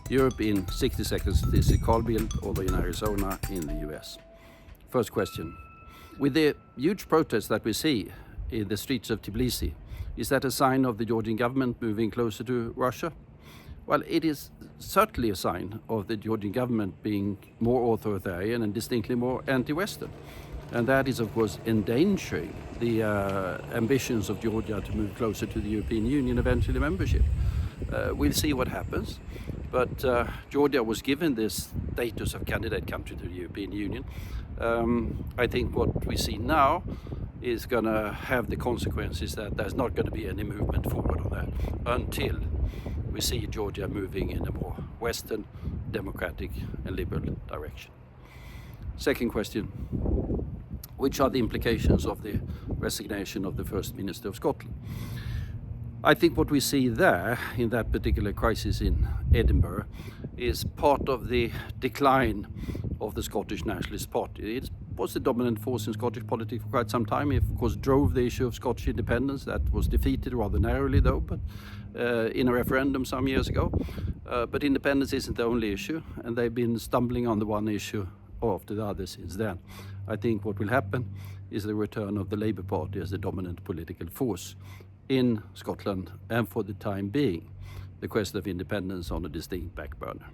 Europe in 60 seconds. This is Carl Bildt, over in Arizona in the US. First question. With the huge protests that we see in the streets of Tbilisi, is that a sign of the Georgian government moving closer to Russia? Well, it is certainly a sign of the Georgian government being more authoritarian and distinctly more anti-Western. And that is, of course, endangering the ambitions of Georgia to move closer to the European Union, eventually membership. We'll see what happens. But Georgia was given this status of candidate country to the European Union. I think what we see now is going to have the consequences that there's not going to be any movement forward on that until we see Georgia moving in a more Western, democratic and liberal direction. Second question. Which are the implications of the resignation of the First Minister of Scotland? I think what we see there in that particular crisis in Edinburgh is part of the decline of the Scottish Nationalist Party. It was the dominant force in Scottish politics for quite some time. It, of course, drove the issue of Scottish independence. That was defeated rather narrowly, though, but in a referendum some years ago. But independence isn't the only issue, and they've been stumbling on the one issue after the other since then. I think what will happen is the return of the Labour Party as the dominant political force in Scotland, and for the time being, the question of independence on a distinct back burner.